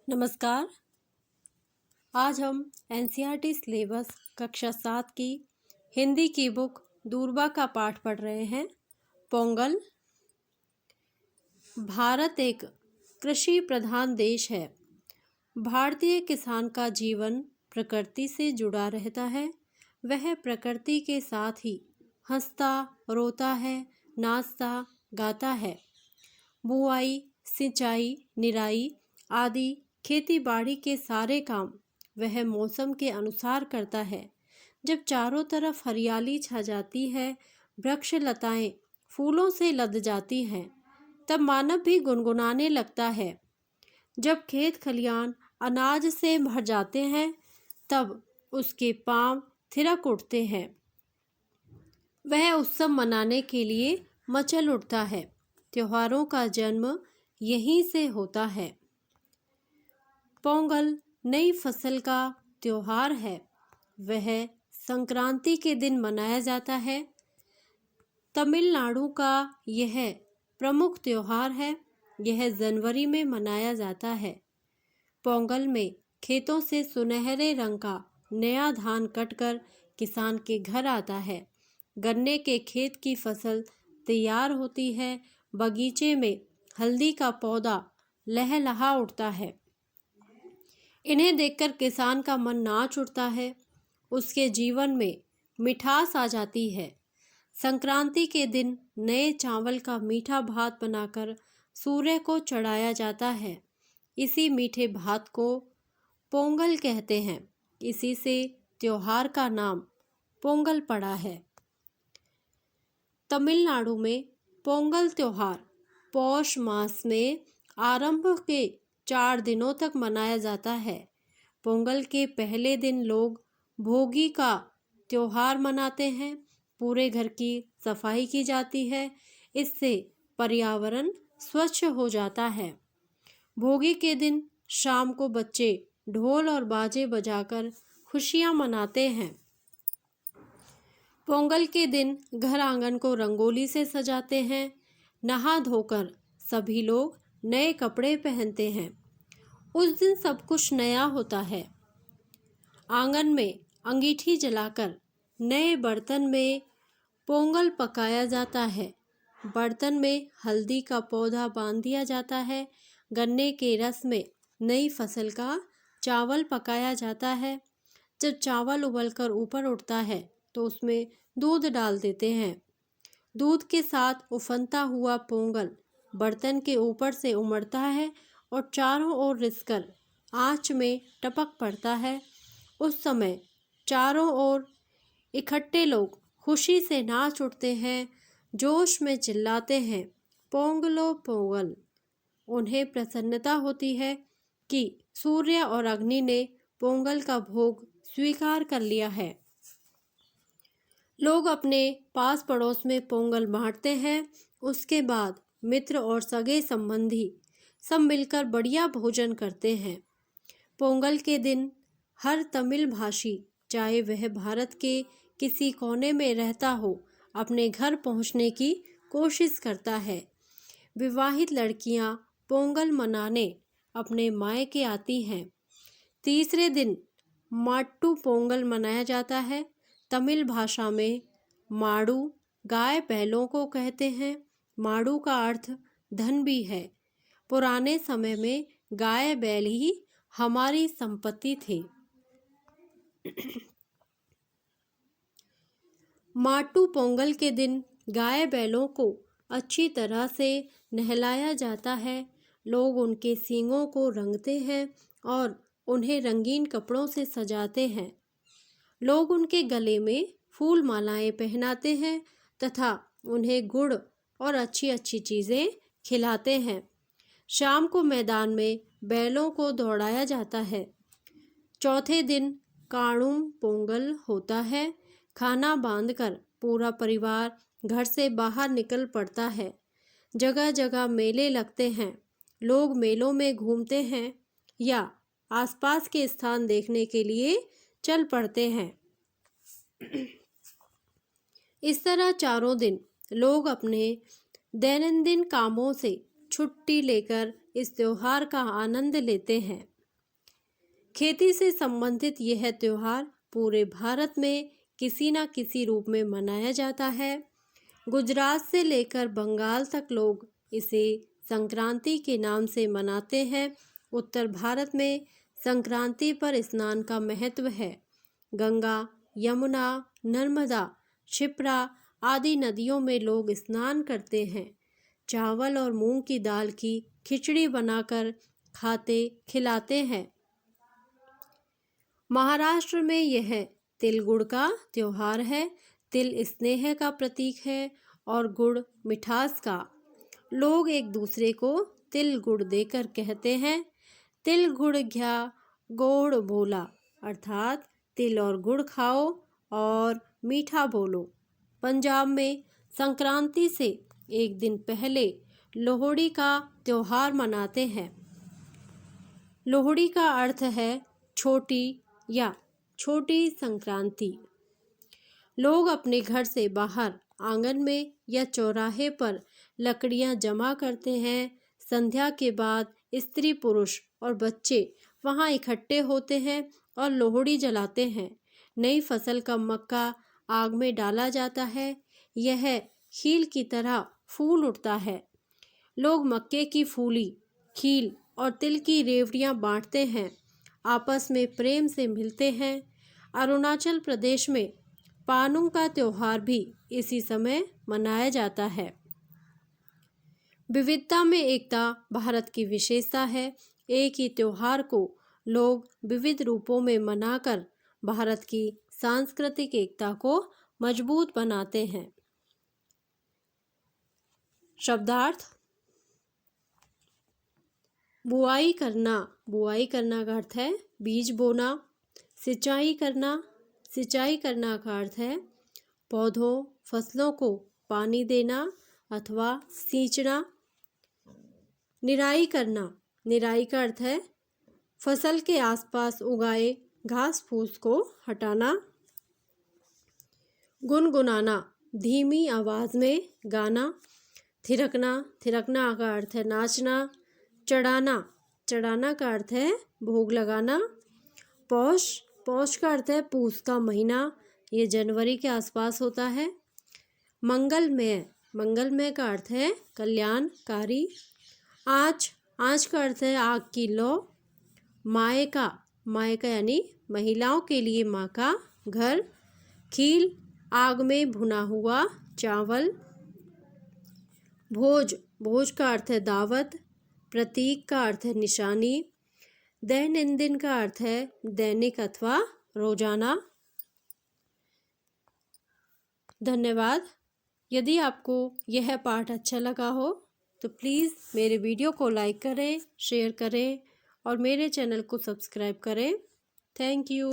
नमस्कार। आज हम एनसीईआरटी सिलेबस कक्षा 7 की हिंदी की बुक दूरबा का पाठ पढ़ रहे हैं। पोंगल। भारत एक कृषि प्रधान देश है। भारतीय किसान का जीवन प्रकृति से जुड़ा रहता है। वह प्रकृति के साथ ही हंसता रोता है, नाचता गाता है। बुआई, सिंचाई, निराई आदि खेती बाड़ी के सारे काम वह मौसम के अनुसार करता है। जब चारों तरफ हरियाली छा जाती है, वृक्ष लताएं फूलों से लद जाती हैं, तब मानव भी गुनगुनाने लगता है। जब खेत खलियान अनाज से भर जाते हैं, तब उसके पांव थिरक उठते हैं। वह उत्सव मनाने के लिए मचल उठता है। त्योहारों का जन्म यहीं से होता है। पोंगल नई फसल का त्योहार है। वह संक्रांति के दिन मनाया जाता है। तमिलनाडु का यह प्रमुख त्योहार है। यह जनवरी में मनाया जाता है। पोंगल में खेतों से सुनहरे रंग का नया धान कटकर किसान के घर आता है। गन्ने के खेत की फसल तैयार होती है। बगीचे में हल्दी का पौधा लहलहा उठता है। इन्हें देखकर किसान का मन नाच उठता है। उसके जीवन में मिठास आ जाती है। संक्रांति के दिन नए चावल का मीठा भात बनाकर सूर्य को चढ़ाया जाता है। इसी मीठे भात को पोंगल कहते हैं। इसी से त्योहार का नाम पोंगल पड़ा है। तमिलनाडु में पोंगल त्योहार पौष मास में आरंभ के 4 दिनों तक मनाया जाता है। पोंगल के पहले दिन लोग भोगी का त्योहार मनाते हैं। पूरे घर की सफाई की जाती है। इससे पर्यावरण स्वच्छ हो जाता है। भोगी के दिन शाम को बच्चे ढोल और बाजे बजाकर खुशियां मनाते हैं। पोंगल के दिन घर आंगन को रंगोली से सजाते हैं। नहा धोकर सभी लोग नए कपड़े पहनते हैं। उस दिन सब कुछ नया होता है। आंगन में अंगीठी जलाकर नए बर्तन में पोंगल पकाया जाता है। बर्तन में हल्दी का पौधा बांध दिया जाता है। गन्ने के रस में नई फसल का चावल पकाया जाता है। जब चावल उबलकर ऊपर उठता है तो उसमें दूध डाल देते हैं। दूध के साथ उफनता हुआ पोंगल बर्तन के ऊपर से उमड़ता है और चारों ओर रिसकर आंच में टपक पड़ता है। उस समय चारों ओर इकट्ठे लोग खुशी से नाच उठते हैं, जोश में चिल्लाते हैं, पोंगलो पोंगल। उन्हें प्रसन्नता होती है कि सूर्य और अग्नि ने पोंगल का भोग स्वीकार कर लिया है। लोग अपने पास पड़ोस में पोंगल बांटते हैं। उसके बाद मित्र और सगे संबंधी सब मिलकर बढ़िया भोजन करते हैं। पोंगल के दिन हर तमिल भाषी, चाहे वह भारत के किसी कोने में रहता हो, अपने घर पहुंचने की कोशिश करता है। विवाहित लड़कियां पोंगल मनाने अपने मायके आती हैं। तीसरे दिन माट्टू पोंगल मनाया जाता है। तमिल भाषा में माड़ू गाय बैलों को कहते हैं। माड़ू का अर्थ धन भी है। पुराने समय में गाय बैल ही हमारी संपत्ति थे। माट्टू पोंगल के दिन गाय बैलों को अच्छी तरह से नहलाया जाता है। लोग उनके सींगों को रंगते हैं और उन्हें रंगीन कपड़ों से सजाते हैं। लोग उनके गले में फूल मालाएं पहनाते हैं तथा उन्हें गुड़ और अच्छी अच्छी चीज़ें खिलाते हैं। शाम को मैदान में बैलों को दौड़ाया जाता है। चौथे दिन काणुम पोंगल होता है। खाना बांधकर पूरा परिवार घर से बाहर निकल पड़ता है। जगह जगह मेले लगते हैं। लोग मेलों में घूमते हैं या आसपास के स्थान देखने के लिए चल पड़ते हैं। इस तरह चारों दिन लोग अपने दैनंदिन कामों से छुट्टी लेकर इस त्योहार का आनंद लेते हैं। खेती से संबंधित यह त्योहार पूरे भारत में किसी न किसी रूप में मनाया जाता है। गुजरात से लेकर बंगाल तक लोग इसे संक्रांति के नाम से मनाते हैं। उत्तर भारत में संक्रांति पर स्नान का महत्व है। गंगा, यमुना, नर्मदा, क्षिप्रा आदि नदियों में लोग स्नान करते हैं। चावल और मूंग की दाल की खिचड़ी बनाकर खाते खिलाते हैं। महाराष्ट्र में यह तिल गुड़ का त्योहार है। तिल स्नेह का प्रतीक है और गुड़ मिठास का। लोग एक दूसरे को तिल गुड़ देकर कहते हैं, तिल गुड़ घ्या गोड़ बोला, अर्थात तिल और गुड़ खाओ और मीठा बोलो। पंजाब में संक्रांति से एक दिन पहले लोहड़ी का त्योहार मनाते हैं। लोहड़ी का अर्थ है छोटी या छोटी संक्रांति। लोग अपने घर से बाहर आंगन में या चौराहे पर लकड़ियां जमा करते हैं। संध्या के बाद स्त्री पुरुष और बच्चे वहां इकट्ठे होते हैं और लोहड़ी जलाते हैं। नई फसल का मक्का आग में डाला जाता है। यह खील की तरह फूल उठता है। लोग मक्के की फूली, खील और तिल की रेवड़ियां बांटते हैं, आपस में प्रेम से मिलते हैं। अरुणाचल प्रदेश में पानुंग का त्योहार भी इसी समय मनाया जाता है। विविधता में एकता भारत की विशेषता है। एक ही त्योहार को लोग विविध रूपों में मनाकर भारत की सांस्कृतिक एकता को मजबूत बनाते हैं। शब्दार्थ: बुआई करना। बुआई करना का अर्थ है बीज बोना। सिंचाई करना। सिंचाई करना का अर्थ है पौधों, फसलों को पानी देना अथवा सींचना। निराई करना। निराई का अर्थ है फसल के आसपास उगाए घास फूस को हटाना। गुनगुनाना, धीमी आवाज में गाना। थिरकना। थिरकना का अर्थ है नाचना। चढ़ाना। चढ़ाना का अर्थ है भोग लगाना। पौष। पौष का अर्थ है पूस का महीना। ये जनवरी के आसपास होता है। मंगलमय। मंगलमय का अर्थ है कल्याणकारी। आँच। आँच का अर्थ है आग की लौ। मायका। मायका यानी महिलाओं के लिए माँ का घर। खील, आग में भुना हुआ चावल। भोज। भोज का अर्थ है दावत। प्रतीक का अर्थ है निशानी। दैनंदिन का अर्थ है दैनिक अथवा रोजाना। धन्यवाद। यदि आपको यह पाठ अच्छा लगा हो तो प्लीज़ मेरे वीडियो को लाइक करें, शेयर करें और मेरे चैनल को सब्सक्राइब करें। Thank you.